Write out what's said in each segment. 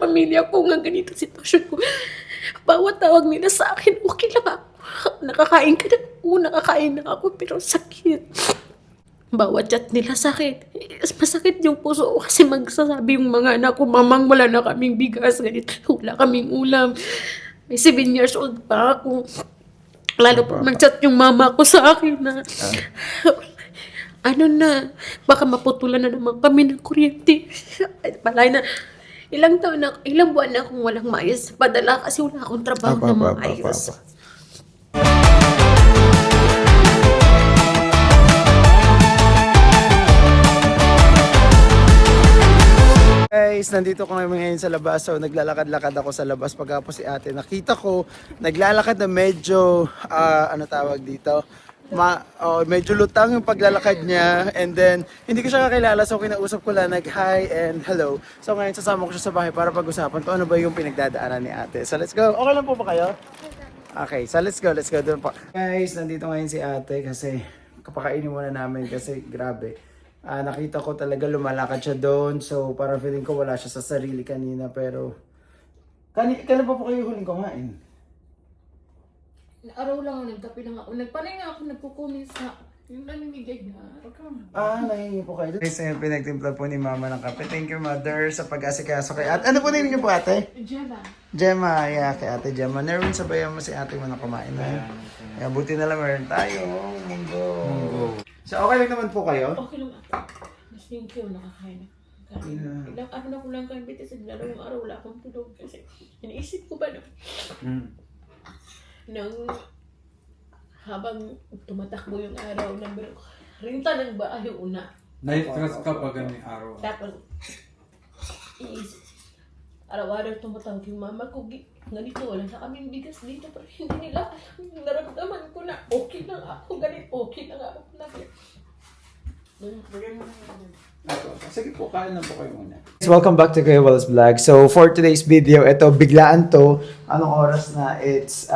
pamilya ko nga ganito sitwasyon ko. Bawat tawag nila sa akin, okay lang ako. Nakakain ka na ako, nakakain na ako, pero sakit. Bawat chat nila sa akin, masakit yung puso ko kasi magsasabi yung mga anak ko, mamang wala na kaming bigas, ganito, wala kaming ulam. May 7 years old pa ako. Lalo pa mag-chat yung mama ko sa akin na, ano na, baka maputulan na naman kami ng kuryente. Palay na, ilang buwan na akong walang maayos padala kasi wala akong trabaho na maayos. Guys, nandito ko ngayon sa labas. So naglalakad-lakad ako sa labas pagkapos si ate. Nakita ko naglalakad na medyo ano tawag dito? Medyo lutang yung paglalakad niya, and then hindi ko siya kakilala, so kinausap ko lang nag-hi and hello. So ngayon sasama ko siya sa bahay para pag-usapan kung ano ba yung pinagdadaanan ni ate. So let's go. Okay lang po ba kayo? Okay, so let's go doon po. Guys, nandito ngayon si ate kasi kapakainin muna namin kasi grabe. Nakita ko talaga lumalakad siya doon, so parang feeling ko wala siya sa sarili kanina, pero kailan pa po kayo huling kumain? Araw lang, nagkape lang ako. Nagpanay nga ako, nagkukumin sa yung namimigay na. Nahingi po kayo. Guys, ayun, pinagtimpla po ni mama ng kape. Thank you, mother, sa pag-asikaso kay ate. Ano po name niyo po, ate? Gemma, yeah, kay ate Gemma. Nerwin, sabayan mo si ate mo na kumain na. Yeah, buti na lang meron tayo. Munggo. So, okay lang naman po kayo? Okay lang ako. Mas thank you, nakakain. Ilang araw na ko lang kain, bitis, dalawang araw wala akong tulog kasi iniisip ko ba na nang habang tumatakbo yung araw na rinta ng bahay una. Na-stress ka pa ganyung araw. Tapos, araw-araw tumatawag yung mama ko, ganito, wala na kaming bigas dito, pero hindi nila alam, naramdaman ko na okay lang ako, ganito, okay lang ako. Sige po, kain lang po kayo muna. Welcome back to Kuya Wells Vlog. So, for today's video, ito, biglaan to. Anong oras na? It's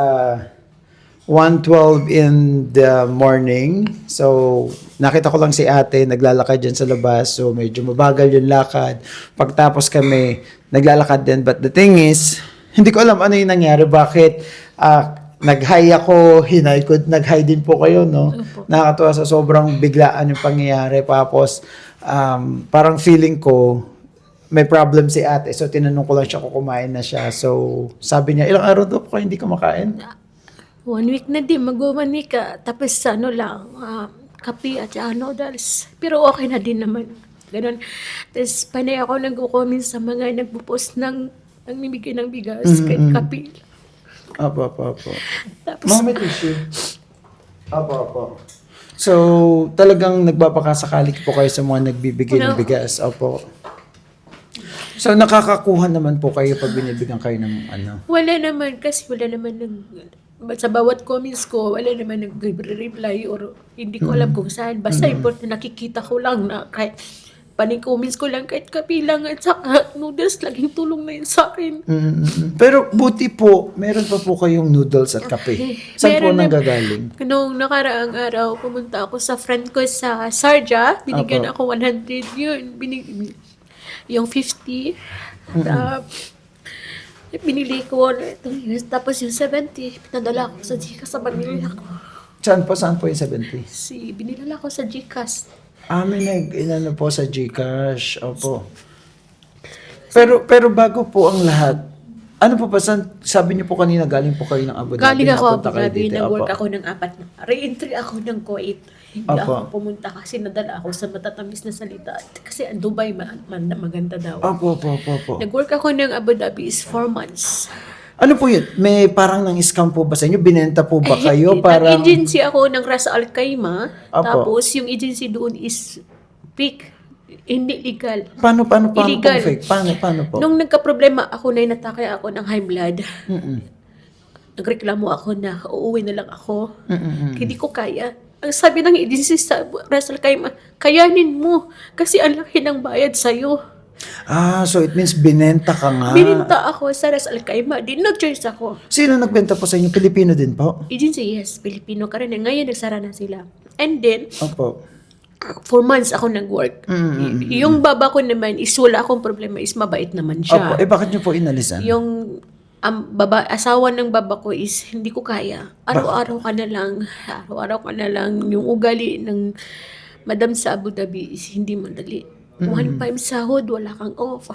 1:12 in the morning. So, nakita ko lang si ate, naglalakad dyan sa labas. So, medyo mabagal yung lakad. Pagtapos kami, naglalakad din. But the thing is, hindi ko alam ano yung nangyari. Bakit nag-hi ako, nag-hi din po kayo, no? Nakakatuwa sa sobrang biglaan yung pangyayari. Tapos, parang feeling ko, may problem si ate. So, tinanong ko lang siya kung kumain na siya. So, sabi niya, ilang araw daw po kayo hindi kumakain? 1 week na din, mag-1 week ka. Tapos ano lang, kape at noodles. Pero okay na din naman. Ganun. Tapos panay ako nag-comment sa mga nagpo-post ng namimigay ng bigas, kahit kape. Apo. Tapos, Mami tissue. Apo. So, talagang nagpapakasakali po kayo sa mga nagbibigay ng bigas. Opo. So, nakakakuha naman po kayo pag binibigyan kayo ng ano? wala naman, kasi wala naman sa bawat comments ko, wala naman nag-reply or hindi ko alam kung saan. Basta important, nakikita ko lang na kahit paning-comments ko lang, kahit kape lang at saka noodles, laging tulong na yun sa akin. Pero buti po, meron pa po kayong noodles at kape. Saan po Meron na- nanggagaling? Noong nakaraang araw, pumunta ako sa friend ko sa Sarja. Binigyan ako 100 yun. Yung 50. Binili ko tapos yung 70, pinadala ko sa Gcash sa pamilya ko. Saan po yung 70? Binilala ko sa Gcash. May inano po sa Gcash. Opo. Pero bago po ang lahat, ano po ba, sabi niyo po kanina galing po kayo ng Abu Dhabi? Galing ako napunta Abu kayo Dhabi, dito. nag-work Opo. ako ng 4 re-entry ako ng Kuwait. Hindi Opo. ako pumunta kasi nadala ako sa matatamis na salita. Kasi ang Dubai maganda daw. Opo. Nag-work ako ng Abu Dhabi is 4 months. Ano po yun? May parang nang-scam po ba sa inyo? Binenta po ba kayo? Parang... Nag-agency ako ng Ras Al Khaimah. Opo. Tapos yung agency doon is fake. Hindi legal. Paano Illegal. pong fake? Paano po? Nung nagka-problema ako na inatake ako ng high blood, nagreklamo ako na uuwi na lang ako. Hindi ko kaya. Ang sabi ng agency sa Ras Al Khaimah, kayanin mo kasi ang laki ng bayad sa'yo. So it means binenta ka nga. Bininta ako sa Ras Al Khaimah. Di nag-choice ako. Sino nagbenta po sa inyo? Pilipino din po? Agency, yes. Filipino ka rin. Ngayon, nagsara na sila. And then, Opo. 4 months ako nag-work. Yung baba ko naman is wala akong problema, is mabait naman siya. Opo, bakit niyo po inalisan? Yung asawa ng baba ko is hindi ko kaya. Araw-araw ka na lang. Yung ugali ng madam sa Abu Dhabi is hindi madali. 1.5 sahod, wala kang off.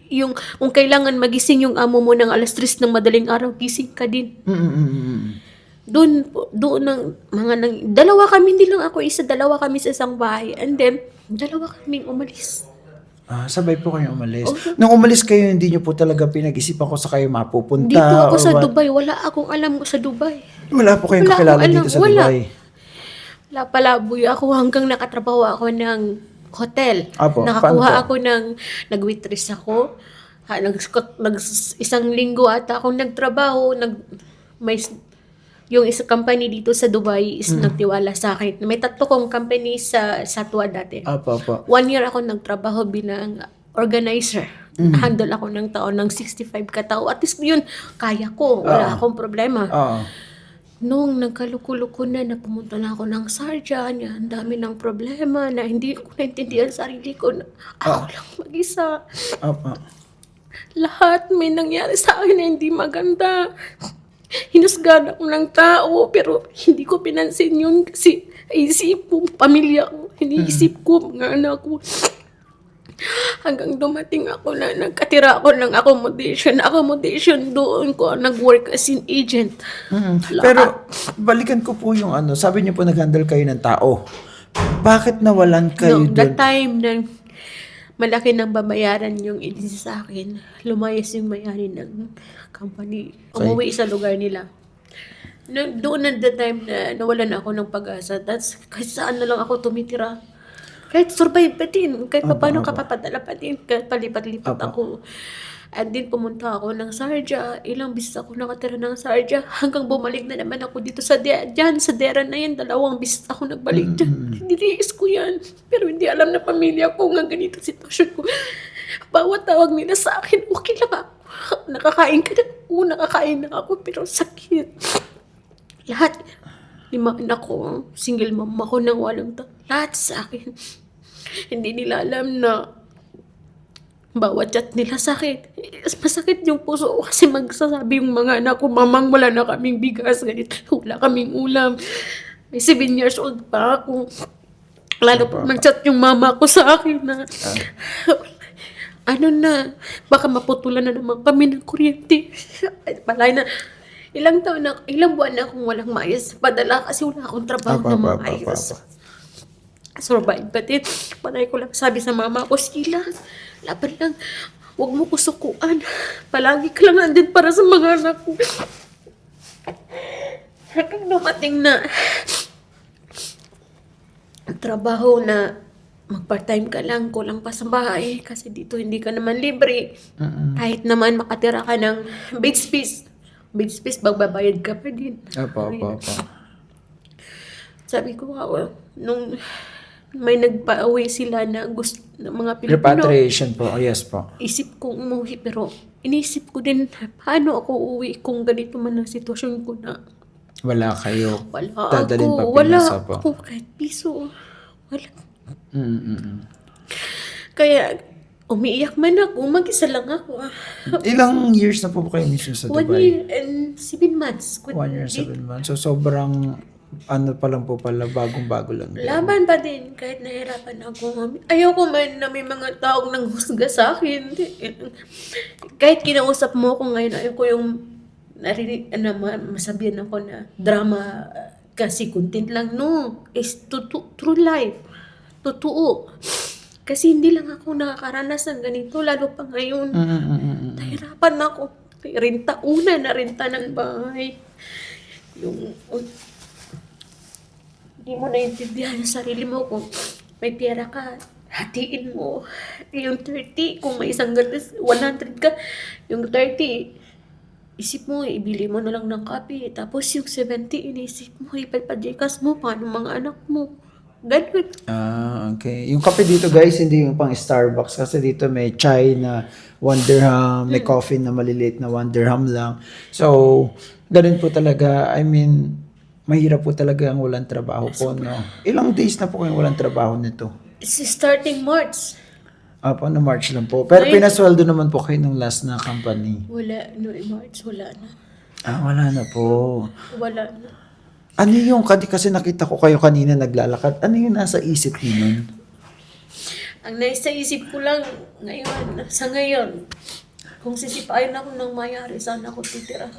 Yung kung kailangan magising yung amo mo ng alas 3 ng madaling araw, gising ka din. Doon dalawa kami, hindi lang ako isa, dalawa kami sa isang bahay. And then, dalawa kaming umalis. Sabay po kayo umalis. Nung umalis kayo, hindi niyo po talaga pinag-isipan kung sa kayo mapupunta? Dito ako sa what? Dubai, wala akong alam sa Dubai. Wala po kayong Wala kakilala akong dito alam, sa wala. Dubai? Lapalaboy ako hanggang nakatrabaho ako ng hotel. Apo, Nakakuha paano po? ako nag-waitress ako. Isang linggo ata akong nagtrabaho. Yung isang company dito sa Dubai is nagtiwala sa akin. May 3 kong company sa Satwa dati. Opo. 1 year ako nagtrabaho bilang organizer. Handle ako ng tao ng 65 katao. At least yun, kaya ko. Wala akong problema. Oo. Nung nagkaluko-luko na pumunta na ako ng Sharjah, ang dami ng problema na hindi ko naintindihan sarili ko. Ako lang mag-isa. Opo. Lahat may nangyari sa akin na hindi maganda. Hinusgan ako ng tao, pero hindi ko pinansin yun kasi isip ko, pamilya ko, iniisip ko, mga anak ko. Hanggang dumating ako na nagkatira ako ng accommodation doon ko nag-work as an agent. Pero balikan ko po yung sabi niyo po nag-handle kayo ng tao. Bakit nawalan kayo No, that doon? time na malaki nang babayaran yung agency sa akin, lumayas yung may-ari ng company. Umuwi sa lugar nila. Doon na the time na nawalan ako ng pag-asa. That's kahit saan na lang ako tumitira. Kahit survive pa din. Kahit paano ka papadala pa din. Kahit palipat-lipat ako. And then pumunta ako ng Sharjah. Ilang bisis ako nakatira ng Sharjah. Hanggang bumalik na naman ako dito sa sa Dera na yan. 2 bisis ako nagbalik dyan. Niliis ko yan. Pero hindi alam na pamilya ko nga ganito sitwasyon ko. Bawat tawag nila sa akin, okay lang ako. Nakakain ka na. Nakakain na ako. Pero sakit. Lahat. 5 anak ko. Single mom ako ng 8 lahat sa akin. Hindi nila alam na bawat chat nila sa akin. Masakit yung puso ko kasi magsasabi yung mga anak ko, mamang wala na kaming bigas, ganito, wala kaming ulam. May 7 years old pa ako. Lalo pa mag-chat yung mama ko sa akin na, baka maputulan na naman kami ng kuryente. Palay na, ilang buwan na akong walang maayos padala kasi wala akong trabaho na maayos. Survive. But panay ko lang sabi sa mama ko, Sila, laban lang. Huwag mo kusukuan. Palagi ka lang nandun para sa mga anak ko. Hanggang dumating na trabaho na mag-part-time ka lang, kulang pa sa bahay. Kasi dito hindi ka naman libre. Kahit naman makatira ka ng bed space, magbabayad ka pa din. Opo. Sabi ko, nung may nagpa-away sila na gusto ng mga Pilipino. Repatriation po. Yes po. Isip kong umuwi, pero inisip ko din, paano ako uuwi kung ganito man ang sitwasyon ko na Wala kayo. Wala Dadalhin pa ako. Wala Pinas po. ako kahit piso. Wala. Kaya, umiiyak man ako. Mag-isa lang ako. Ilang years na po kayo mismo sa 1 Dubai? year and 7 months. 1 year, 7 months. So, sobrang, pa lang po pala, bagong-bago lang. din. Laban pa din, kahit nahirapan ako. Ayoko man na may mga taong nanghusga sa akin. Kahit kinausap mo ako ngayon, ayoko yung narinig, masabihan ako na drama kasi content lang. No, it's true life. Totoo. Kasi hindi lang ako nakakaranas ng ganito, lalo pa ngayon. Nahirapan ako. Renta ng bahay. Hindi mo naintindihan sa sarili mo kung may pera ka, hatiin mo. Yung 30, kung may isang gatas, 100 ka, yung 30, isip mo, ibili mo na lang ng kape. Tapos yung 70, inisip mo, ipalpadjikas mo, paano mga anak mo. Ganun. Okay. Yung kape dito guys, hindi yung pang Starbucks kasi dito may chai na 1 dirham, may coffee na maliliit na 1 dirham lang. So, ganun po talaga. I mean, Mahirap po talaga ang walang trabaho po, no? Ilang days na po kayong walang trabaho nito? It's starting March. Apo, no March lang po. Pero Ngayon- pinasweldo naman po kayo nung last na company. Wala, no, March, wala na. Wala na po. Wala na. Ano yung, kasi nakita ko kayo kanina naglalakad, ano yung nasa isip niyo nun? Ang nasa isip ko lang ngayon, sa ngayon, kung sisipain ako ng mayari, saan ako titira?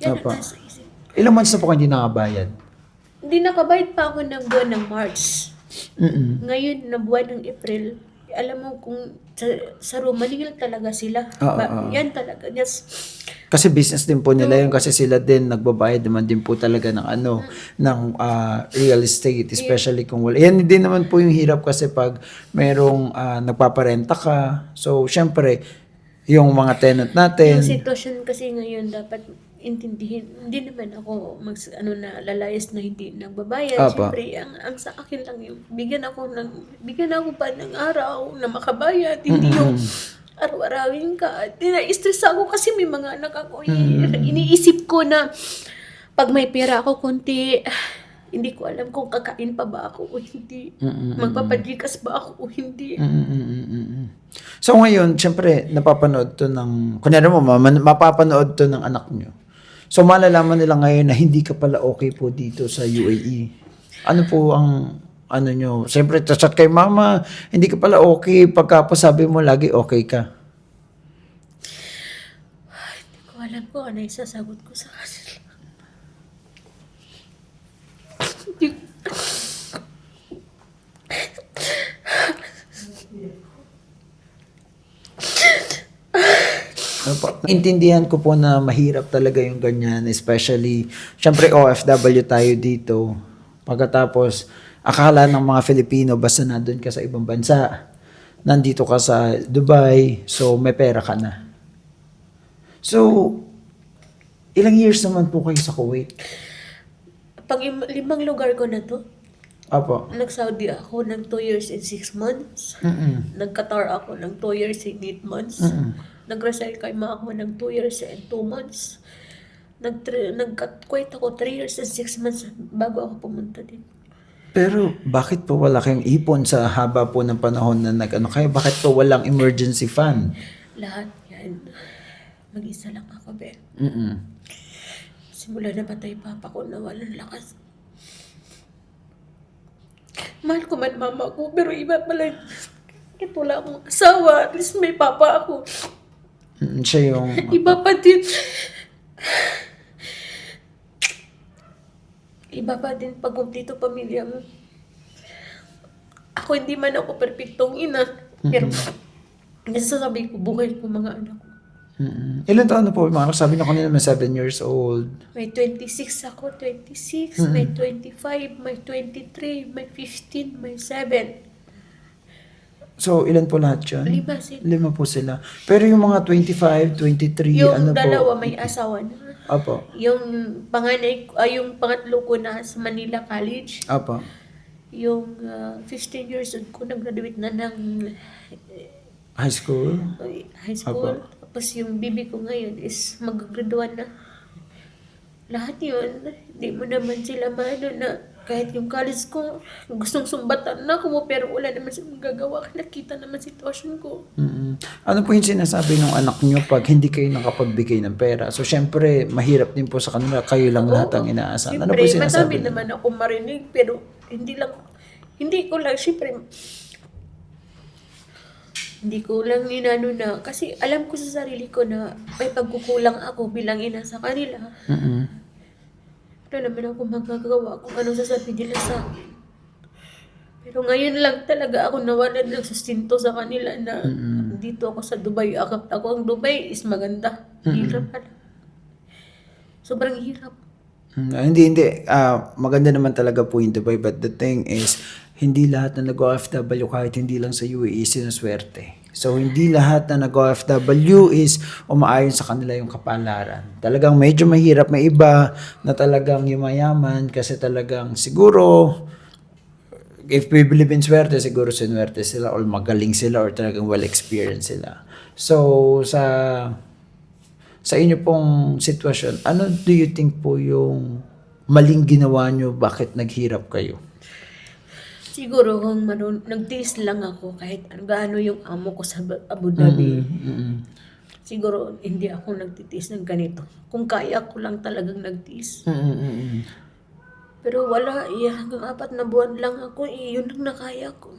Yan Apa. ang nasa isip. Ilang months na po kayo hindi nakabayad? Hindi nakabayad pa ako ng buwan ng March. Ngayon, na buwan ng April, alam mo kung sa room, maningil talaga sila. Yan talaga. Yes. Kasi business din po nila yun kasi sila din nagbabayad naman din po talaga ng ng real estate, especially kung wala. Yan din naman po yung hirap kasi pag merong nagpaparenta ka. So syempre yung mga tenant natin. Yung sitwasyon kasi ngayon dapat intindihin. Hindi naman ako lalayas na hindi nagbabayad. Apa. Siyempre, ang sa akin lang yung bigyan ako pa ng araw na makabayad. Hindi yung araw-arawin ka. Ina-stress ako kasi may mga anak ako. Iniisip ko na pag may pera ako konti, hindi ko alam kung kakain pa ba ako o hindi. Magpapadlikas ba ako o hindi. So ngayon, syempre, napapanood to ng, kunyari mo, mapapanood to ng anak nyo. So malalaman nila ngayon na hindi ka pala okay po dito sa UAE. Ano po ang, ano nyo? Syempre, chat kay mama, hindi ka pala okay. Pagka po sabi mo, lagi okay ka. Hindi ko alam kung ano yung sasagot ko sa kanila. Hindi Intindihan ko po na mahirap talaga yung ganyan, especially, syempre OFW tayo dito. Pagkatapos, akala ng mga Filipino, basta nandun ka sa ibang bansa, nandito ka sa Dubai, so may pera ka na. So, ilang years naman po kayo sa Kuwait? Pag 5 lugar ko na to, Apo. nag-Saudi ako ng 2 years and 6 months. Nag-Qatar ako ng 2 years and 8 months. Nag-Ras Al Khaimah ako ng 2 years and 2 months. Nag-Kuwait ako 3 years and 6 months bago ako pumunta din. Pero bakit po wala kayong ipon sa haba po ng panahon na nag-ano kayo? Bakit po walang emergency fund? Lahat yan. Mag-isa lang ako, be. Simula na patay papa ko na walang lakas. Mahal ko man mama ko, pero iba pala. Kahit wala akong asawa, at least may papa ako. Siya yung... Iba pa din. Iba pa din pag dito pamilya mo. Ako hindi man ako perfectong ina. Pero nasasabi ko, buhay ko mga anak ko. Ilan taon na po? Mga sabi na kanina may 7 years old. May 26 ako, 26, may 25, may 23, may 15, may 7. So, ilan po lahat yun? 5 sila. 5 po sila. Pero yung mga 25, 23, Yung ano po? dalawa may asawa na. Apo. Yung yung pangatlo ko na sa Manila College. Apo. Yung 15 years old ko, nag-graduate na ng High school? high school. Tapos yung bibi ko ngayon is mag-graduate na. Lahat yun, hindi mo naman sila maano na kahit yung college ko, gustong sumbatan na ako, pero wala naman silang gagawa. Nakita naman sitwasyon ko. Ano po yung sinasabi ng anak nyo pag hindi kayo nakapagbigay ng pera? So, syempre, mahirap din po sa kanila. Kayo lang lahat ang inaasahan. Ano po yung Siyempre, sinasabi madami nila? naman ako marinig, pero hindi ko lang inano na, kasi alam ko sa sarili ko na may pagkukulang ako bilang ina sa kanila. Wala naman ako magagawa kung anong sasabihin nila sa akin. Pero ngayon lang talaga ako nawalan ng sustinto sa kanila na dito ako sa Dubai. Akap ako ang Dubai is maganda. Hirap pala. Sobrang hirap. Hindi. Maganda naman talaga po yung Dubai. But the thing is, hindi lahat na nag-OFW kahit hindi lang sa UAE sinuswerte. So, hindi lahat na nag-OFW is umaayon sa kanila yung kapalaran. Talagang medyo mahirap. May iba na talagang yumayaman kasi talagang siguro, if we believe in swerte, siguro sinwerte sila or magaling sila or talagang well-experienced sila. So, sa inyo pong sitwasyon, ano do you think po yung maling ginawa nyo? Bakit naghirap kayo? Siguro kung nagtiis lang ako kahit gaano yung amo ko sa Abu Dhabi. Siguro hindi ako nagtitiis ng ganito. Kung kaya ko lang talagang nagtiis. Pero wala, hanggang 4 na buwan lang ako, yun ang nakaya ko.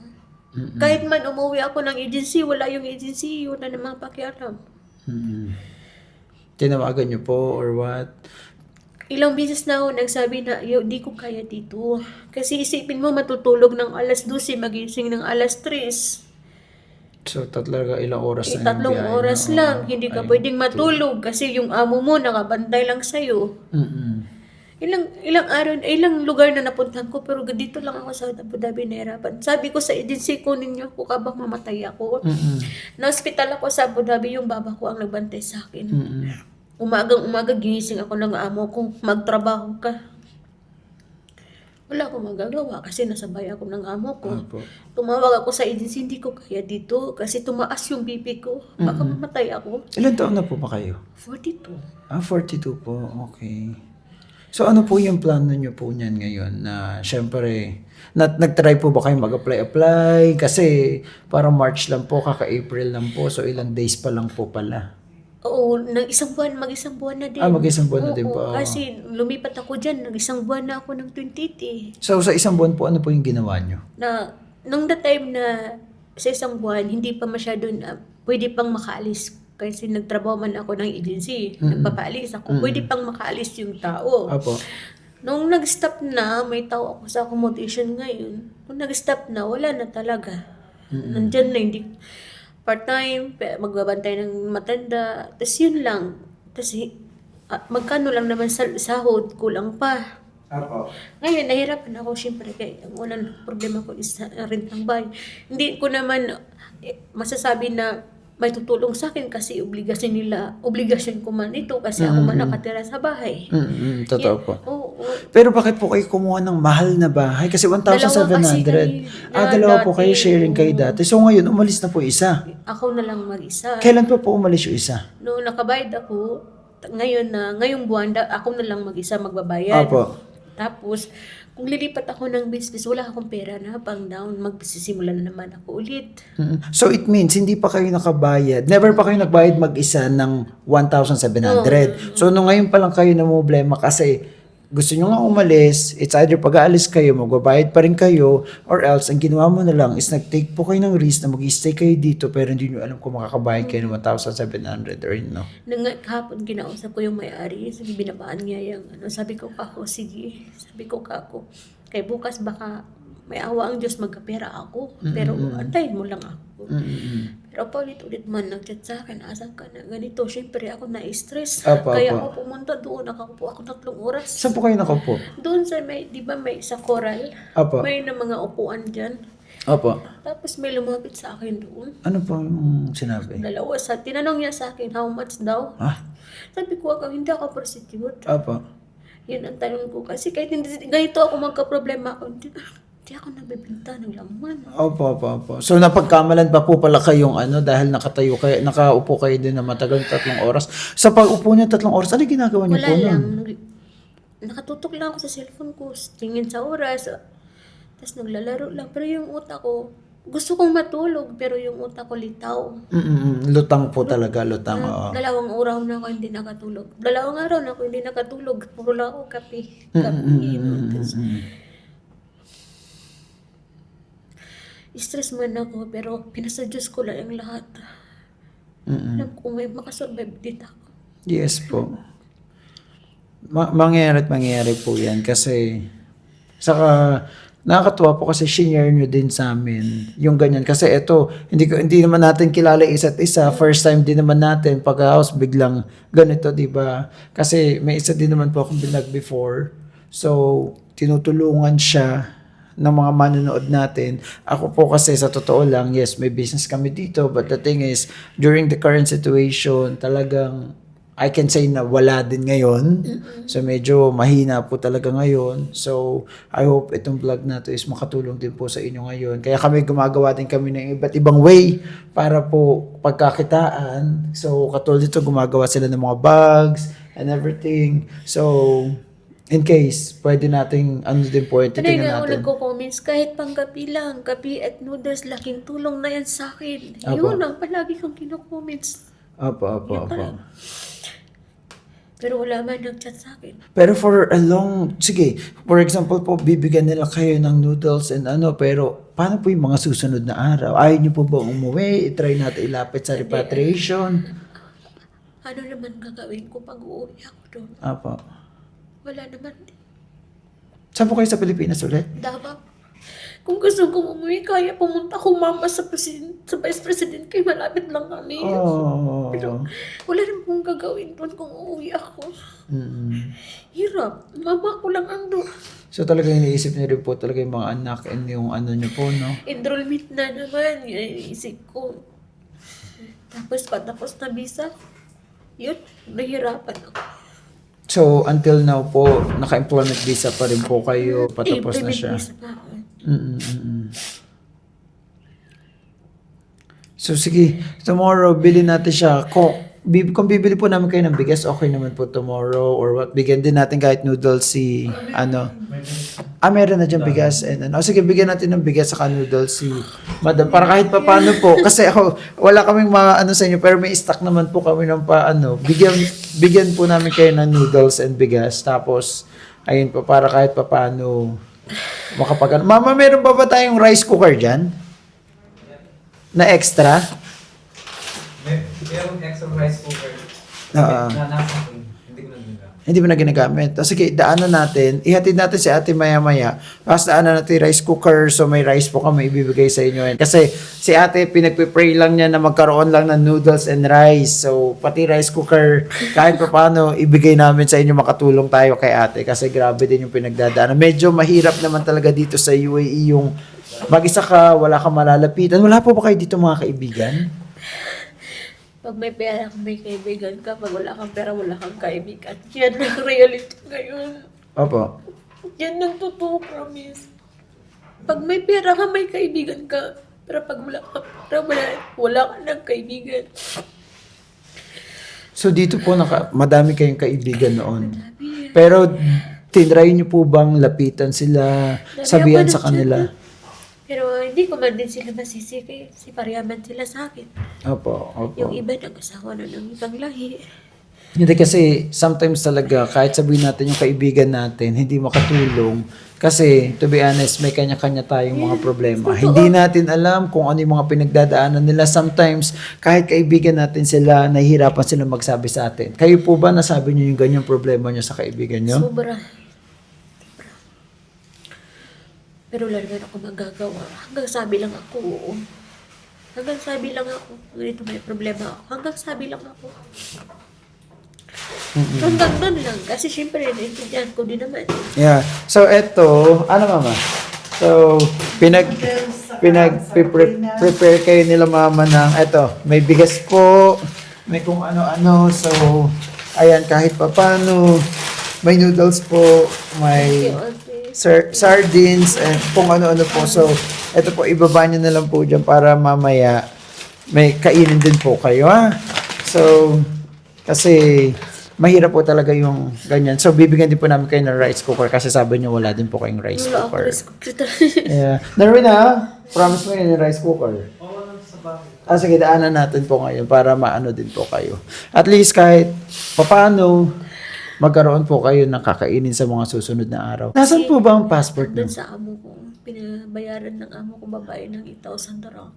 Kahit man umuwi ako ng agency, wala yung agency, yun na namang pakialam. Tinawagan nyo po or what? Ilang beses na ako nagsabi na, di ko kaya dito. Kasi isipin mo, matutulog ng alas 12, magising ng alas 3. So, talaga ilang oras na yung 3 biyahe oras na, lang, hindi ka pwedeng matulog kasi yung amo mo nakabantay lang sa'yo. Ilang araw, ilang lugar na napuntahan ko, pero dito lang ako sa Abu Dhabi nahirapan. Sabi ko sa agency ko ninyo, ako kabang mamatay ako. Na-hospital ako sa Abu Dhabi, yung baba ko ang nagbantay sa akin. Umagang-umaga ginising ako ng amo ko, magtrabaho ka. Wala akong magagawa kasi nasabay ako ng amo ko. Opo. Tumawag ako sa agency, hindi ko kaya dito kasi tumaas yung BP ko. Baka mamatay ako. Ilan taon na po ba kayo? 42. 42 po. Okay. So, ano po yung plano nyo po niyan ngayon? Na, syempre, nag-try po ba kayo mag-apply? Kasi, parang March lang po, kaka-April lang po. So, ilang days pa lang po pala. Oo, mag-isang buwan na din. Mag-isang buwan na din Oo, po. kasi lumipat ako dyan, nag-isang buwan na ako ng 2080. So, sa isang buwan po, ano po yung ginawa nyo? Na, nung the time na sa isang buwan, hindi pa masyado na, pwede pang makaalis. Kasi nagtrabaho man ako ng agency, nagpapaalis ako, pwede pang makaalis yung tao. Apo. Nung nag-stop na, may tao ako sa accommodation ngayon. Nung nag-stop na, wala na talaga. Nandyan na, hindi part-time, magbabantay ng matanda. Tapos yun lang. Tapos magkano lang naman sahod, kulang pa. Apo. Ngayon, nahirapan ako siyempre. Kaya ang unang problema ko is rent ng bahay. Hindi ko naman masasabi na may tutulong sa akin kasi obligasyon ko man ito kasi ako man nakatira sa bahay. Totoo po. Oo. Pero bakit po kayo kumuha ng mahal na bahay? Kasi 1,700. Dalawa po kayo, sharing kayo dati. So ngayon, umalis na po isa. Ako na lang mag-isa. Kailan po umalis yung isa? Noong nakabayad ako, ngayong buwan, ako na lang mag-isa magbabayad. Apo. Tapos, kung lilipat ako ng business, wala akong pera na pang down, magsisimula na naman ako ulit. So it means, hindi pa kayo nakabayad. Never pa kayo nagbayad mag-isa ng 1,700. So nung ngayon pa lang kayo na problema kasi gusto nyo nga umalis, it's either pag-aalis kayo, magbabayad pa rin kayo, or else, ang ginawa mo na lang is nag-take po kayo ng risk na mag-stay kayo dito pero hindi nyo alam kung makakabayad kayo ng 1,700 or no. Nung kahapon kinausap ko yung may-ari, binabaan niya yung sabi ko kako, sige, sabi ko kako, kay bukas baka may awa ang Diyos magkapera ako, pero antayin mo lang ako. Pero paulit-ulit man nag-chat sa akin, asan ka na ganito, syempre ako na-stress. Apo, Kaya apo. ako pumunta doon, nakaupo ako 3 oras. Saan po kayo nakaupo? Doon sa may, di ba may sa Coral, Apo. may na mga upuan dyan. Opo. Tapos may lumapit sa akin doon. Ano po yung sinabi? Tinanong niya sa akin, how much daw? Ah? Sabi ko, hindi ako prostitute. Opo. Yun ang tanong ko. Kasi kahit hindi, ganito ako magka-problema ako, hindi ako nagbibenta ng laman. Opo. So napagkamalan pa po pala kayong dahil nakaupo kayo din na matagal 3 oras. Sa pag-upo niyo 3 oras, ano ginagawa niyo Wala po lang. nun? Nakatutok lang ako sa cellphone ko, tingin sa oras. Tapos naglalaro lang. Pero yung utak ko, gusto kong matulog, pero yung utak ko litaw. Lutang po talaga, lutang. Oo. 2 araw na ako hindi nakatulog. 2 araw na ako hindi nakatulog. Puro lang ako kape. Tapos, stress man ako, pero pinasa Diyos ko lang ang lahat. Alam ko may makasurvive dito ako. Yes po. Mangyayari po yan kasi saka nakakatuwa po kasi share nyo din sa amin yung ganyan. Kasi ito, hindi naman natin kilala isa't isa. First time din naman natin pagka-house biglang ganito, di ba? Kasi may isa din naman po akong binag before. So, tinutulungan siya ng mga manonood natin. Ako po kasi sa totoo lang, yes, may business kami dito. But the thing is, during the current situation, talagang I can say na wala din ngayon. So medyo mahina po talaga ngayon. So I hope itong vlog na to is makatulong din po sa inyo ngayon. Kaya kami gumagawa din kami ng iba't ibang way para po pagkakitaan. So katulad dito gumagawa sila ng mga bags and everything. So In case, pwede nating, ano din po, Ano titingnan nga ako natin. nagko-comments, kahit panggabi lang, kape at noodles, laking tulong na yan sa akin. Apo. Yun ang palagi kong kino-comments. Opo. Yun pa lang. Pero wala man nag-chat sa akin. Pero for a long, sige, for example po, bibigyan nila kayo ng noodles and ano, pero paano po yung mga susunod na araw? Ayaw niyo po ba umuwi? I-try natin ilapit sa repatriation? Ano naman gagawin ko pag uuwi ako doon? Apo. Wala naman. Saan po kayo sa Pilipinas ulit? Davao. Kung gusto kong umuwi, kaya pumunta kumama sa Vice President kay malapit lang kami. Oh. Pero wala naman kong gagawin doon kung uuwi ako. Mm. Hirap. Mama ko lang ando. So talaga iniisip niyo rin po talaga yung mga anak and yung ano niyo po, no? Enrollment na naman. Yan ang isip ko. Tapos patapos na visa. Yun, nahihirapan ako. So until now po, naka-employment visa pa rin po kayo, patapos na Employment siya. visa pa ako. So sige, tomorrow bili natin siya. Kung bibili po namin kayo ng bigas, okay naman po tomorrow or what. Bigyan din natin kahit noodles si ano. Meron na dyan bigas and ano. Sige, bigyan natin ng bigas saka noodles si Madam para kahit pa paano po kasi ako wala kaming ano sa inyo pero may stock naman po kami ng paano. Bigyan po namin kayo ng noodles and bigas tapos ayun po para kahit pa paano makapag Mama, meron pa ba tayong rice cooker dyan? Na extra? Merong extra rice cooker. Oo. Na nasa akin. Hindi ko na ginagamit. Hindi mo na ginagamit. Sige, daanan natin. Ihatid natin si ate maya-maya. Tapos daanan natin rice cooker. So may rice po kami ibibigay sa inyo. Kasi si ate pinagpipray lang niya na magkaroon lang ng noodles and rice. So pati rice cooker, kahit pa paano, ibigay namin sa inyo. Makatulong tayo kay ate. Kasi grabe din yung pinagdadaanan. Medyo mahirap naman talaga dito sa UAE yung mag-isa ka, wala kang malalapitan. Wala po ba kayo dito mga kaibigan? Pag may pera may kaibigan ka. Pag wala kang pera, wala kang kaibigan. Yan ang reality ngayon. Opo. Yan ang totoo, promise. Pag may pera ka, may kaibigan ka. Pero pag wala ka pera, wala ka ng kaibigan. So dito po madami kayong kaibigan noon. Pero tinry niyo po bang lapitan sila, sabihan sa kanila? Pero hindi ko man din sila masisi si pariyaman sila sa akin. Opo. Yung iba nag-asawa na ng ibang lahi. Hindi kasi sometimes talaga kahit sabihin natin yung kaibigan natin hindi makatulong kasi to be honest may kanya-kanya tayong mga problema. Hindi natin alam kung ano yung mga pinagdadaanan nila. Sometimes kahit kaibigan natin sila nahihirapan sila magsabi sa atin. Kayo po ba nasabi niyo yung ganyang problema niyo sa kaibigan niyo? Sobra. Pero wala naman ako magagawa. Hanggang sabi lang ako, oo. Hanggang sabi lang ako, ganito may problema ako. Hanggang sabi lang ako. Hanggang doon lang. Kasi syempre, naintindihan ko din naman. Yeah. So eto, ano mama? So prepare kayo nila mama ng eto, may bigas po, may kung ano-ano. So ayan kahit papaano, may noodles po, may sardines and kung ano-ano po. So eto po ibaba niyo na lang po diyan para mamaya may kainin din po kayo ha. So kasi mahirap po talaga yung ganyan. So, bibigyan din po namin kayo ng rice cooker kasi sabi niyo wala din po kayong rice Wala ako cooker. rice cooker. Yeah. Darwin promise mo yun yung rice cooker. Sige, daanan natin po ngayon para maano din po kayo. At least kahit papaano, magkaroon po kayo ng kakainin sa mga susunod na araw. Nasaan po ba ang passport niyo? Doon sa amo ko, pinabayaran ng amo ko babae ng 8,000 darang.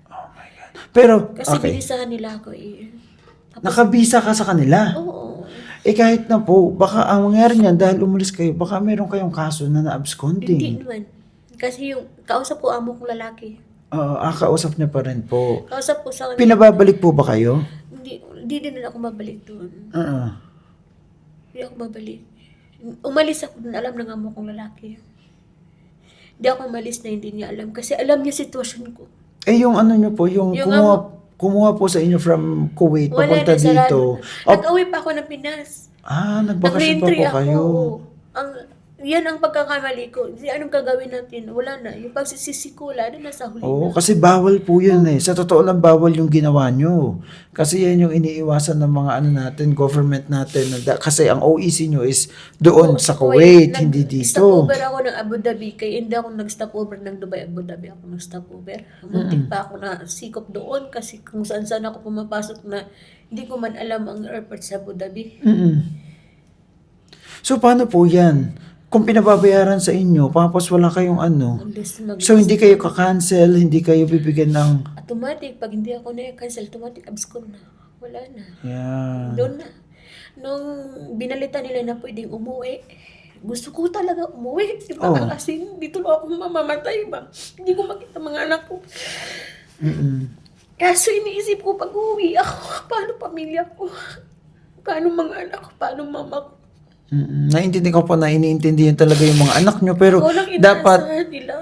Oh my God. Pero, Kasi okay. binisahan nila ako eh. Nakabisa ka sa kanila. Oo. Kahit na po, baka ang mangyari niyan dahil umalis kayo, baka meron kayong kaso na Hindi na-absconding. naman. Kasi yung kausap ko amo kong lalaki. Kausap niya pa rin po. Kausap ko sa kanya. Pinababalik po ba kayo? Hindi din ako mabalik doon. Oo. Hindi ako babalik. Umalis ako doon, alam ng amo kong lalaki. Hindi ako umalis na hindi niya alam. Kasi alam niya sitwasyon ko. Yung ano niyo po, yung kumuha po sa inyo from Kuwait, papunta dito. Nag-uwi pa ako ng Pinas. Nagbakasyon pa Nag-re-entry po kayo. Ang yan ang pagkakamali ko. Anong gagawin natin? Wala na. Yung pagsisisikula na nasa huli Oo, na. kasi bawal po yan eh. Sa totoo lang, bawal yung ginawa nyo. Kasi yan yung iniiwasan ng mga ano natin, government natin. Kasi ang OEC nyo is doon sa Kuwait, hindi Stop dito. over ako ng Abu Dhabi. Kaya hindi ako nag-stop over ng Dubai, Abu Dhabi. Ako nag-stop over. Muntik pa ako na sikop doon kasi kung saan-saan ako pumapasok na hindi ko man alam ang airport sa Abu Dhabi. So, paano po yan? Kung pinababayaran sa inyo, tapos wala kayong ano. Unless So, hindi kayo kakancel, hindi kayo bibigyan ng... automatic, pag hindi ako na-cancel, automatic abscond na. Wala na. Yeah. Doon na. Nung binalita nila na pwedeng umuwi, gusto ko talaga umuwi. Di ba? Oo. Kasi dito lang ako mamamatay ba? Hindi ko makita mga anak ko. Kaso iniisip ko pag uwi ako, paano pamilya ko? Paano mga anak ko? Paano mama ko? Naintindihan ko po na iniintindihan talaga yung mga anak nyo, pero Walang dapat inaasahan nila.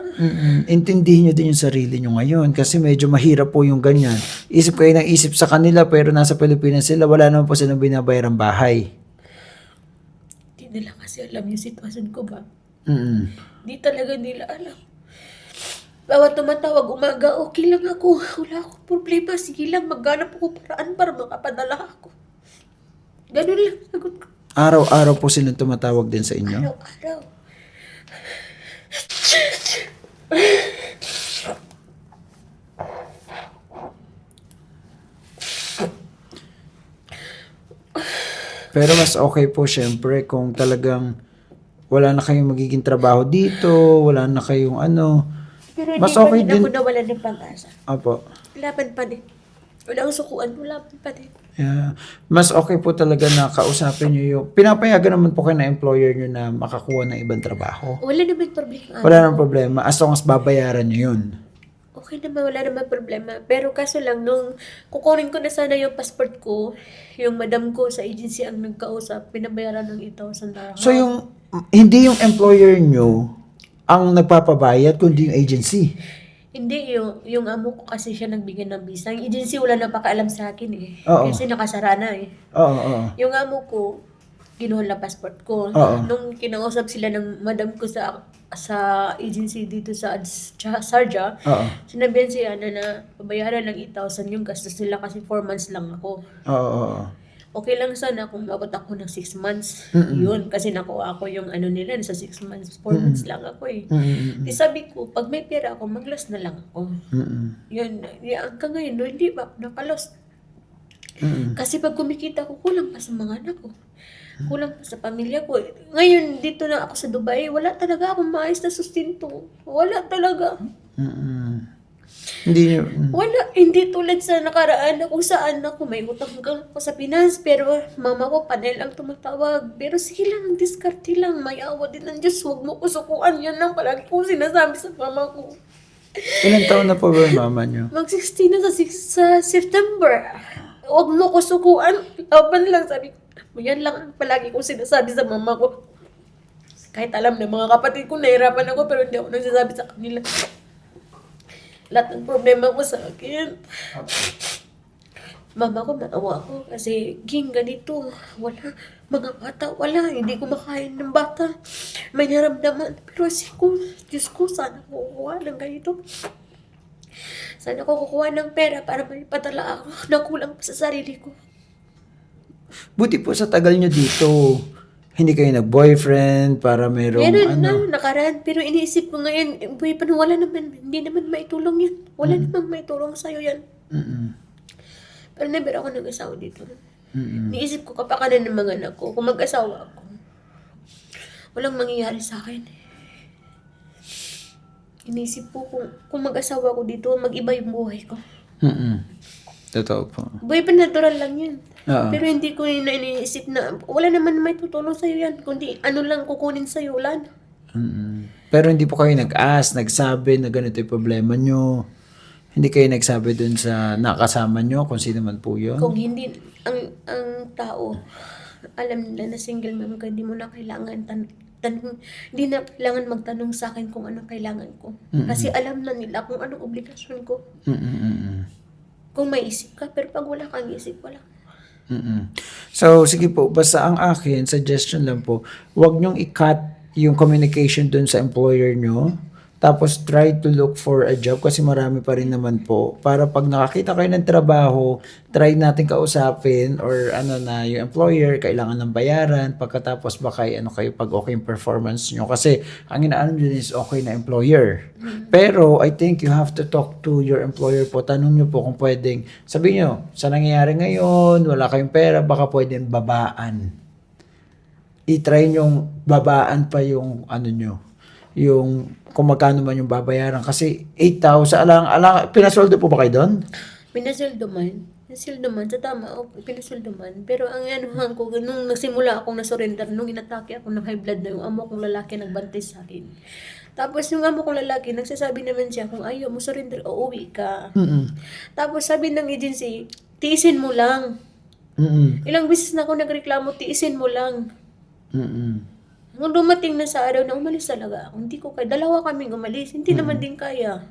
intindihin nyo din yung sarili nyo ngayon kasi medyo mahirap po yung ganyan. Isip kayo ng isip sa kanila pero nasa Pilipinas sila, wala naman po silang binabayarang bahay. Hindi nila kasi alam yung sitwasyon ko ba? Mm-mm. Di talaga nila alam. Bawat tumatawag umaga, okay lang ako. Wala akong problema. Sige lang, maghanap ako paraan para makapadala ako. Ganun lang sagot ko. Araw-araw po silang tumatawag din sa inyo? Araw-araw. Pero mas okay po syempre kung talagang wala na kayong magiging trabaho dito, wala na kayong ano. Pero Mas hindi pa okay rin din. ako nawala ng pag-asa. Opo. Laban pa din. Wala akong sukuan, laban pa din. Yeah. Mas okay po talaga na kausapin nyo yung... Pinapayagan naman po kayo na employer nyo na makakuha ng ibang trabaho. Wala naman problema. Wala nang problema as long as babayaran nyo yun. Okay naman, wala naman problema. Pero kaso lang, nung kukunin ko na sana yung passport ko, yung madam ko sa agency ang nagkausap, pinabayaran ng 8,000 So yung... Hindi yung employer nyo ang nagpapabayad, kundi yung agency. Hindi, yung amo ko kasi siya nagbigay ng visa. Yung agency wala na pakialam sa akin eh. Oo. Kasi nakasara na eh. Oo, oo. Yung amo ko, kinuha na passport ko. Oo. Nung kinausap sila ng madam ko sa agency dito sa Sharjah, Oo. sinabihan siya na pabayaran ng 8,000 yung gastos nila kasi 4 months lang ako. Oo, oo. Okay lang sana kung abot ako ng 6 months. Yun, kasi nakuha ako yung ano nila sa 6 months. 4 months lang ako eh. Di sabi ko, pag may pera ako, mag-loss na lang ako. Yun, hanggang ngayon, no, hindi ba ako nakalos? Kasi pag kumikita ko, kulang pa sa mga anak ko. Kulang pa sa pamilya ko. Ngayon, dito na ako sa Dubai, wala talaga akong maayos na sustento. Wala talaga. Hindi nyo... Wala, hindi tulad sa nakaraan na kung saan ako may utang ako sa finance, pero mama ko panel ang tumatawag. Pero sige lang, diskarte lang, may awa din ng Diyos, huwag mo kusukuan. Yan lang palagi kong sinasabi sa mama ko. Ilang taon na po ba yung mama nyo? Mag-16 na sa September. Huwag mo kusukuan, laban lang, sabi ko. Yan lang ang palagi kong sinasabi sa mama ko. Kahit alam na mga kapatid ko, nahirapan ako, pero hindi ako nagsasabi sa kanila. Lahat ng problema ko sa akin. Mama ko, maawa ko kasi ging ganito. Wala. Mga bata, wala. Hindi ko makain ng bata. May naramdaman. Pero Diyos ko, sana ko kukuha ng ganito. Sana ko kukuha ng pera para may padala ako na kulang pa sa sarili ko. Buti po sa tagal nyo dito, hindi kayo nag-boyfriend para mayroong Meron ano. na, nakaraan. Pero iniisip ko ngayon, boy, paano wala naman, hindi naman maitulong yan. Wala naman maitulong sa'yo yan. Pero never ako nag-asawa dito. Iniisip ko kapakanan ng mga anak ko, kung mag-asawa ako, walang mangyayari sa akin. Iniisip ko kung mag-asawa ko dito, mag-iba yung buhay ko. Totoo po. Boy, natural lang yun. Oo. Pero hindi ko na iniisip na wala naman may tutulong sa'yo yan. Kundi ano lang kukunin sa'yo, wala na. Pero hindi po kayo nag-ask, nagsabi na ganito yung problema nyo. Hindi kayo nagsabi dun sa nakasama nyo kung sino man po yun. Kung hindi, ang tao, alam nila na single mom ka, hindi mo na kailangan hindi na kailangan magtanong sa akin kung anong kailangan ko. Kasi alam na nila kung anong obligasyon ko. Kung may isip ka, pero pag wala kang isip, wala. So, sige po, basta ang akin, suggestion lang po, huwag nyong i-cut yung communication dun sa employer nyo. Tapos try to look for a job kasi marami pa rin naman po. Para pag nakakita kayo ng trabaho, try natin kausapin or ano na yung employer, kailangan ng bayaran. Pagkatapos baka ano kayo pag okay yung performance nyo. Kasi ang inaano nyo is okay na employer. Pero I think you have to talk to your employer po. Tanong nyo po kung pwedeng, sabihin nyo, sa nangyayari ngayon, wala kayong pera, baka pwedeng babaan. I-try nyong babaan pa yung ano nyo, yung kung magkano man yung babayaran kasi 8,000 pinasweldo po ba kayo doon? Pinasildo man. Pinasildo man. Sa tama, pinasildo man. Pero ang anuhan ko, nung nagsimula akong nasurrender, nung inatake ako ng high blood na yung amo kong lalaki nagbantay sa akin. Tapos yung amo kong lalaki, nagsasabi naman siya, kung ayaw mo surrender, uuwi ka. Tapos sabi ng agency, tiisin mo lang. Ilang beses na ako nagreklamo, tiisin mo lang. Nung dumating na sa araw na umalis talaga ako, hindi ko kaya. Dalawa kaming umalis, hindi naman din kaya.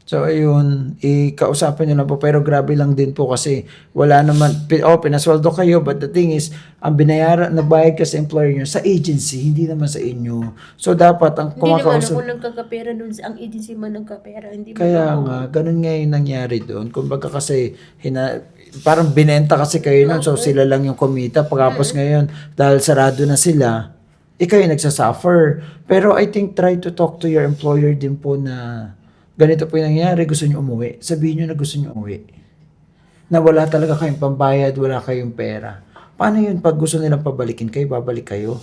So ayun, ikausapin nyo lang po pero grabe lang din po kasi wala naman, pinasweldo kayo but the thing is, ang binayaran, nagbayad ka sa employer nyo sa agency, hindi naman sa inyo. So dapat ang Hindi naman kumakausap, ako nagkakapera nun, ang agency man nagkapera, hindi man kaya ako. nga, ganun nga yung nangyari doon. Kumbaga kasi, parang binenta kasi kayo nun, so sila lang yung kumita. Pagkapos ngayon, dahil sarado na sila, ikaw yung nagsasuffer. Pero I think try to talk to your employer din po na ganito po yung nangyari, gusto nyo umuwi. Sabihin nyo na gusto nyo umuwi. Na wala talaga kayong pambayad, wala kayong pera. Paano yun pag gusto nilang pabalikin kayo, babalik kayo?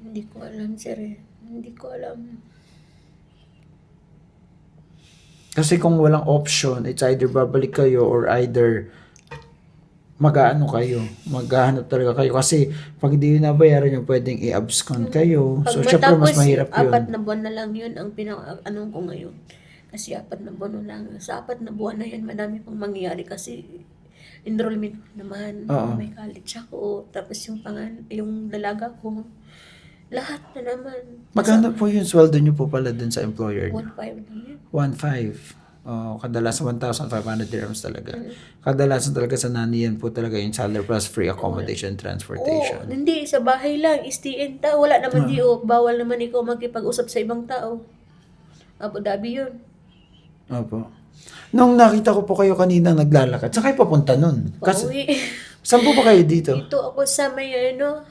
Hindi ko alam, sir. Hindi ko alam. Kasi kung walang option, it's either babalik kayo or either mag-aano kayo, maghahanap talaga kayo. Kasi pag hindi yun nabayaran nyo, pwedeng i-abscond kayo. Pag So, syempre mas matapos, mahirap yun. 4 na buwan na lang yun ang anong ko ngayon. Kasi 4 na buwan na lang. Sa 4 na buwan na yan, madami pang mangyayari kasi enrollment naman. Oo. May college ako. Tapos yung dalaga ko. Lahat na naman. Magkano po yung sweldo nyo po pala dun sa employer nyo? 1.5 na yan. 1,500. Oh, kadalasan 1,500 dirhams talaga. Kadalasan talaga sa nani yan po talaga yung salary plus free accommodation, transportation. Hindi, sa bahay lang, STN ta, wala naman di bawal naman ikaw magkipag-usap sa ibang tao. Abu Dhabi yun. Opo. Nung nakita ko po kayo kanina naglalakad, saan kayo papunta nun? Kasi, Pauwi. saan po ba kayo dito? Dito ako sa may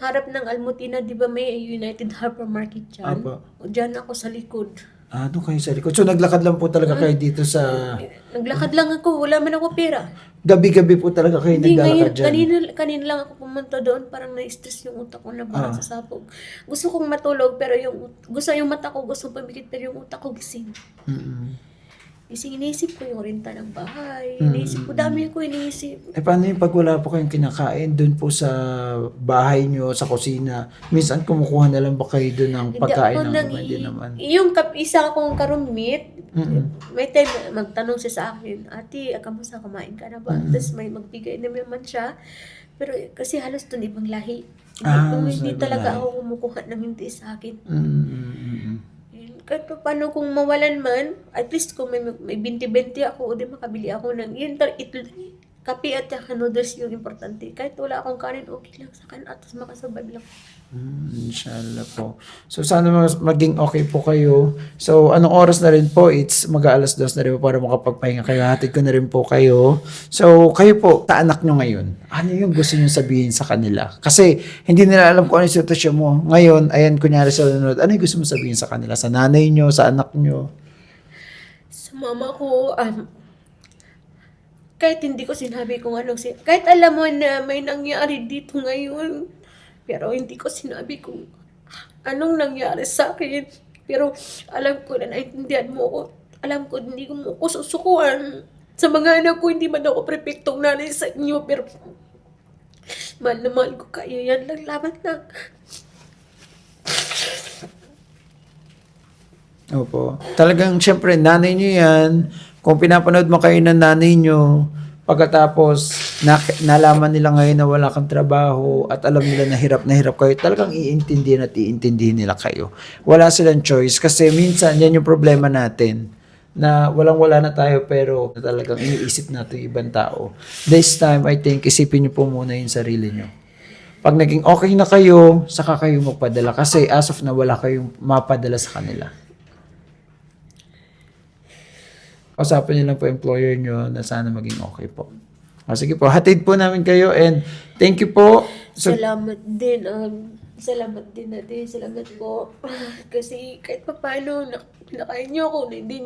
harap ng Almutina, di ba may United Harbor Market dyan? Apo. O dyan ako sa likod. Doon kayo sa likod. So, naglakad lang po talaga kayo dito sa... Naglakad lang ako, wala man ako pera. Gabi-gabi po talaga kayo Hindi naglalakad ngayon, dyan. kanina lang ako pumunta doon, parang na-stress yung utak ko na parang sa sabog. Gusto kong matulog, pero yung mata ko gusto pumikit, pero yung utak ko gising. Kasi iniisip ko yung renta ng bahay. Iniisip ko, dami ko iniisip. Paano yung pag wala po kayong kinakain doon po sa bahay nyo, sa kusina? Minsan kumukuha na lang ba kayo doon ng pagkain ng iba? Hindi naman. Yung isa akong karumit, may time magtanong siya sa akin, Ate, kamusta, kumain ka na ba? Tapos may magbigay naman siya. Pero kasi halos doon ibang lahi. Hindi sa talaga lahi. ako kumukuha ng hindi sa akin. Kahit pa paano kung mawalan man, at least kung may 20-20 ako, o di makabili ako ng, kape at saka noodles yung importante. Kahit wala akong kanin, okay lang sa kanin at makasurvive lang. Inshallah po. So, sana maging okay po kayo. So, anong oras na rin po? It's mag-aalas 2 na rin po para makapagpahinga kayo. Hatid ko na rin po kayo. So, kayo po, sa anak nyo ngayon, ano yung gusto nyo sabihin sa kanila? Kasi, hindi nila alam kung ano yung sitwasyon mo. Ngayon, ayan, kunyari sa nanonood, ano yung gusto mo sabihin sa kanila? Sa nanay nyo, sa anak nyo? Sa mama ko, kahit hindi ko sinabi kung kahit alam mo na may nangyari dito ngayon, pero hindi ko sinabi kung anong nangyari sa akin. Pero alam ko na naintindihan mo ko. Alam ko hindi ko mo ko susukuan. Sa mga anak ko, hindi man ako perfectong nanay sa inyo. Pero mahal na mahal ko kayo. Yan lang, laban lang. Opo. Talagang, syempre, nanay nyo yan. Kung pinapanood mo kayo ng nanay nyo, pagkatapos nalaman nila ngayon na wala kang trabaho at alam nila na hirap kayo, talagang iintindihin at iintindihin nila kayo. Wala silang choice kasi minsan yan yung problema natin na walang-wala na tayo pero talagang iniisip natin yung ibang tao. This time, I think, isipin nyo po muna yung sarili nyo. Pag naging okay na kayo, saka kayo magpadala. Kasi as of na wala kayong mapadala sa kanila. Kausapin niyo lang po employer nyo na sana maging okay po. Sige po, hatid po namin kayo and thank you po. So, Salamat din. Salamat din natin. Salamat po. Kasi kahit pa paano, nakain niyo ako na hindi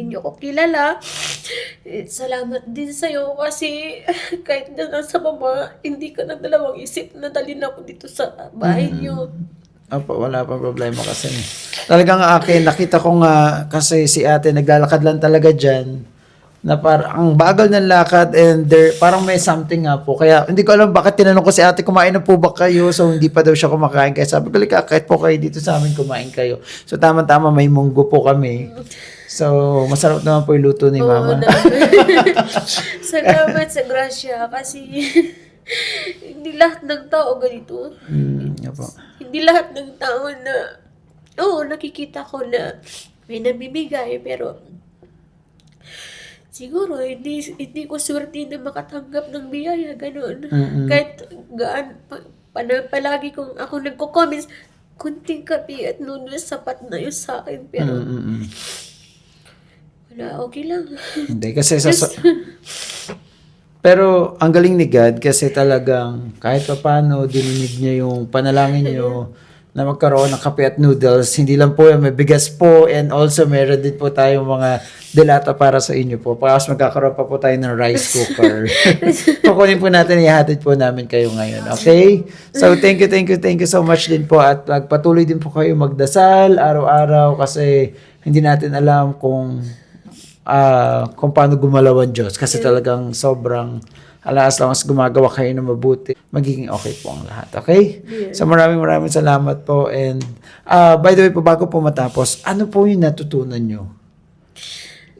niyo ako kilala. Salamat din sa'yo kasi kahit na nasa baba, hindi ka ng dalawang isip na dalhin ako dito sa bahay niyo. Opo, wala pa problema kasi. Talagang akin, nakita ko nga kasi si ate naglalakad lang talaga dyan na parang ang bagal ng lakad and there, parang may something nga po. Kaya hindi ko alam bakit tinanong ko si ate, kumain na po ba kayo? So hindi pa daw siya kumakain. Kaya sabi ko, kahit po kayo dito sa amin, kumain kayo. So tama-tama, may munggo po kami. So masarap naman po yung luto ni mama. Salamat sa grasya kasi hindi lahat ng tao ganito. Opo. Hindi lahat ng tao na, nakikita ko na may namimigay, pero siguro hindi ko swerte na makatanggap ng biyaya, gano'n. Kahit palagi kong ako nagko-comments, kunting kape at noodles, sapat na yun sa akin, pero wala, okay lang. Hindi, kasi pero ang galing ni God kasi talagang kahit pa paano dininig niya yung panalangin niyo na magkaroon ng kape at noodles. Hindi lang po yan, may bigas po and also meron din po tayong mga delata para sa inyo po. Tapos magkakaroon pa po tayo ng rice cooker. Kukunin po natin, ihatid po namin kayo ngayon. Okay? So thank you so much din po at patuloy din po kayo magdasal araw-araw kasi hindi natin alam kung paano gumalaw ang Diyos. Kasi talagang sobrang as long as gumagawa kayo na mabuti, magiging okay po ang lahat. Okay? Yeah. So maraming salamat po. And by the way po, bago po matapos, ano po yung natutunan nyo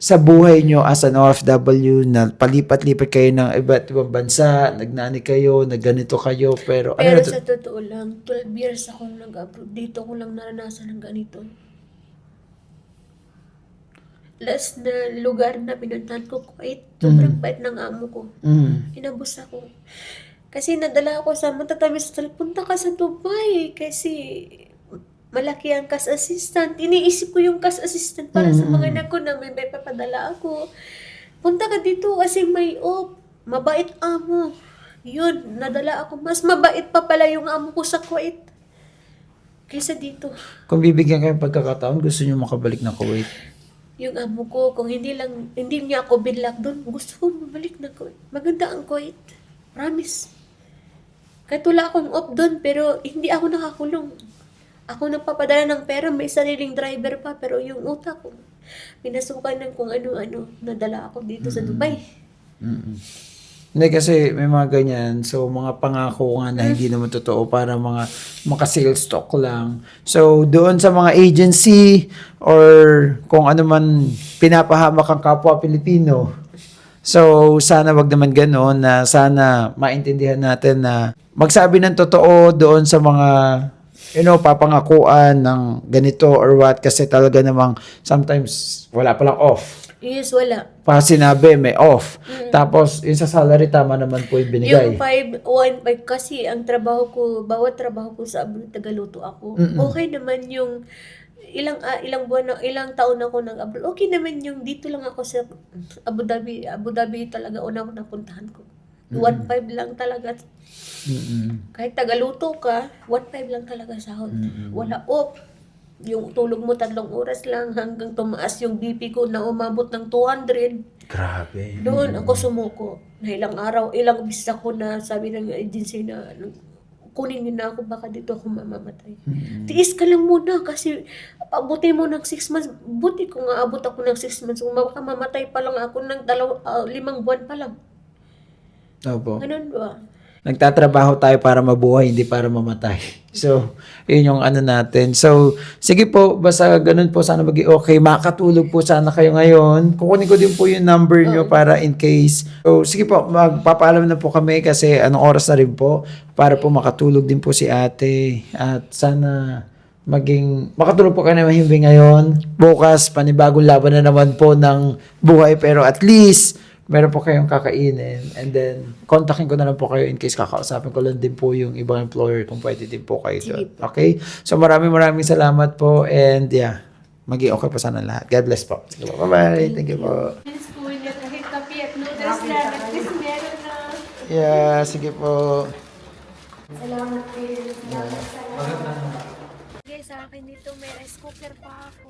sa buhay nyo as an OFW na palipat-lipat kayo ng iba't ibang bansa, nagnani kayo, nagganito kayo, pero Pero sa totoo lang, 12 years akong nag-abroad. Dito ko lang naranasan ng ganito. Last na lugar na pinuntahan ko, Kuwait, sobrang bait ng amo ko. Inabos ako. Kasi nadala ako sa matatamis sa punta ka sa Dubai kasi malaki ang cash assistant. Iniisip ko yung cash assistant para sa mga anak ko na may papadala ako. Punta ka dito kasi may off. Mabait amo. Yun, nadala ako. Mas mabait pa pala yung amo ko sa Kuwait kaysa dito. Kung bibigyan kayo ng pagkakataon, gusto nyo makabalik na Kuwait? Yung amo ko, kung hindi niya ako binlock doon, gusto ko mabalik na Kuwait. Maganda ang Kuwait. Promise. Kahit wala akong off doon, pero hindi ako nakakulong. Ako nagpapadala ng pera, may sariling driver pa, pero yung utak ko, pinasukan ng kung ano-ano, nadala ako dito sa Dubai. Hindi kasi may mga ganyan. So, mga pangako nga na hindi naman totoo para mga maka-sales stock lang. So, doon sa mga agency or kung ano man pinapahamak ang kapwa Pilipino. So, sana wag naman gano'n na sana maintindihan natin na magsabi ng totoo doon sa mga papangakuan ng ganito or what kasi talaga namang sometimes wala palang off. Yes, wala. Pa sinabi, may off. Tapos, yung sa salary, tama naman po yung binigay. Yung 1.5 kasi ang trabaho ko, bawat trabaho ko sa abroad, tagaluto ako. Okay naman yung ilang buwan, ilang taon ako ng abroad. Okay naman yung dito lang ako sa Abu Dhabi. Abu Dhabi talaga unang napuntahan ko. 1.5 lang talaga. Kahit tagaluto ka, 1.5 lang talaga sahod. Wala off. Yung tulog mo 3 oras lang hanggang tumaas yung BP ko na umabot ng 200. Grabe. Doon ako sumuko. Na ilang araw, ilang beses ako na sabi ng agency na kunin niyo na ako, baka dito ako mamamatay. Tiis ka lang muna kasi abutin mo ng 6 months. Buti ko nga abot ako ng 6 months. Kung baka mamatay pa lang ako ng 5 buwan pa lang. Opo. Ganun ba? Nagtatrabaho tayo para mabuhay, hindi para mamatay. So, yun yung ano natin. So, sige po, basta ganun po, sana maging okay. Makatulog po sana kayo ngayon. Kukunin ko din po yung number nyo para in case. So, sige po, magpapaalam na po kami kasi anong oras na rin po para po makatulog din po si ate. At sana makatulog po kayo na mahimbing ngayon. Bukas, panibagong laban na naman po ng buhay. Pero at least, meron po kayong kakainin, and then kontakin ko na lang po kayo in case kakausapin ko lang din po yung ibang employer kung pwede din po kayo doon. Sige po. Okay? So maraming salamat po, and yeah, maging okay po sana lahat. God bless po. Sige po. Bye-bye. Thank you po. School niya kahit kape at noodles na, at least meron na. Yeah, sige po. Salamat kayo. Guys, sa akin dito may rice cooker pa ako.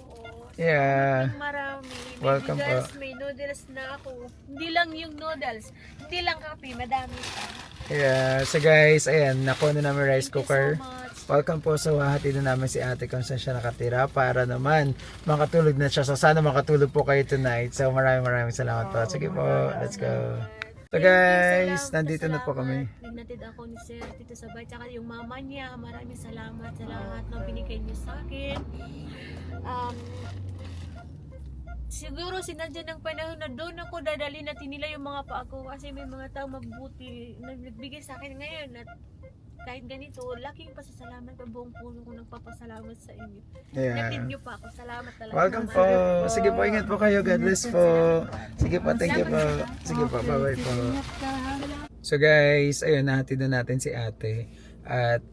Yeah. Marami. May Welcome bigas, po. may noodles na ako. Hindi lang yung noodles, hindi lang kape, madami pa. Yeah. So guys, ayan, nakuha na namin rice Thank you cooker. so much. Welcome po sa hatid na namin si ate kung saan siya nakatira para naman makatulog na siya. So sana makatulog po kayo tonight. So maraming salamat po. Sige po, let's go. So guys, nandito na po kami. Nagnatid ako ni Sir dito sa bahay. Tsaka yung mama niya, maraming salamat sa lahat na binigay niyo sa akin. Siguro sinadya ng panahon na doon ako dadali natin nila yung mga pa ako kasi may mga tao mabuti na nagbigay sa akin ngayon at kahit ganito, laking pasasalamat pa buong puso ko nagpapasalamat sa inyo. Natid Yeah. niyo pa ako. Salamat talaga. Welcome po. Sige po, ingat po kayo. God bless po. Sige po, thank you po. Sige po, bye-bye po. So guys, ayun, nahatid na natin si ate. At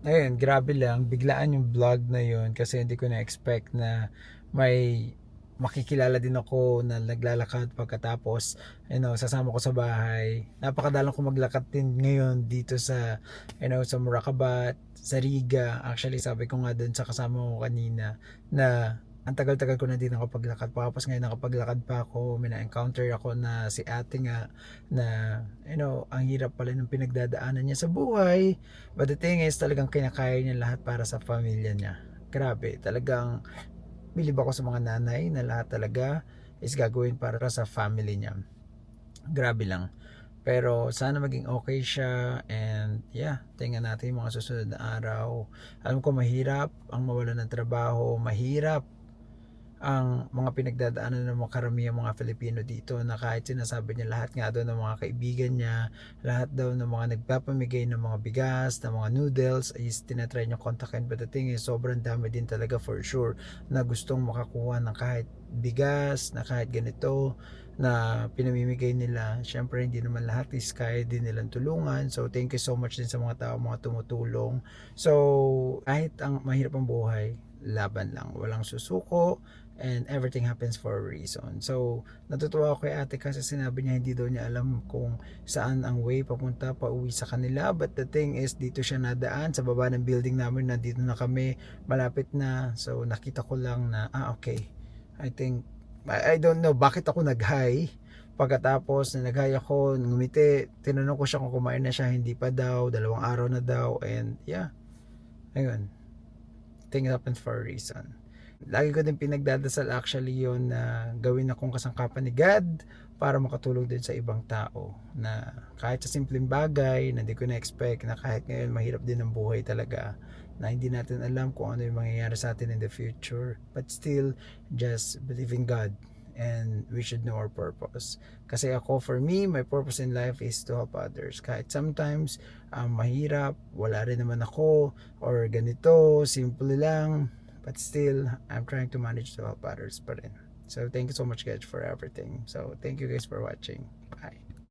ayun, grabe lang, biglaan yung vlog na yun kasi hindi ko na-expect na may makikilala din ako na naglalakad pagkatapos sasama ko sa bahay. Napakadalang ko maglakad din ngayon dito sa sa Murakabat, sa Riga. Actually sabi ko nga doon sa kasama ko kanina na ang tagal-tagal ko na din nakapaglakad. Tapos ngayon nakapaglakad pa ako, may na-encounter ako na si ate nga na ang hirap pala ng pinagdadaanan niya sa buhay. But the thing is talagang kinakaya niya lahat para sa pamilya niya. Grabe, talagang bilib ako sa mga nanay na lahat talaga is gagawin para sa family niya. Grabe lang. Pero sana maging okay siya, and yeah, tingnan natin yung mga susunod na araw. Alam ko mahirap ang mawalan ng trabaho, mahirap ang mga pinagdadaanan ng mga karamihan mga Filipino dito na kahit sinasabi niya lahat nga daw ng mga kaibigan niya, lahat daw ng mga nagpapamigay ng mga bigas, ng mga noodles is tinatry niyo kontakin. But the thing is, sobrang dami din talaga for sure na gustong makakuha ng kahit bigas, na kahit ganito na pinamimigay nila. Syempre hindi naman lahat is kaya din nilang tulungan. So thank you so much din sa mga tao, mga tumutulong. So kahit ang mahirap ang buhay, laban lang, walang susuko, and everything happens for a reason. So natutuwa ako kay ate kasi sinabi niya hindi daw niya alam kung saan ang way papunta pa uwi sa kanila, but the thing is dito siya nadaan sa baba ng building namin, nandito na kami, malapit na. So nakita ko lang na okay, I think I don't know bakit ako nag-hi. Pagkatapos na nag-hi ako, ngumiti, tinanong ko siya kung kumain na siya, hindi pa daw, 2 araw na daw, and yeah, ayun, things happens for a reason. Lagi ko din pinagdadasal actually yon na gawin akong kasangkapan ni God para makatulong din sa ibang tao, na kahit sa simpleng bagay na hindi ko na-expect, na kahit ngayon mahirap din ang buhay talaga, na hindi natin alam kung ano yung mangyayari sa atin in the future, but still just believe in God and we should know our purpose. Kasi ako, for me, my purpose in life is to help others. Kahit sometimes mahirap, wala rin naman ako, or ganito, simple lang, but still I'm trying to manage to help others pa rin. So thank you so much guys for everything. So thank you guys for watching. Bye.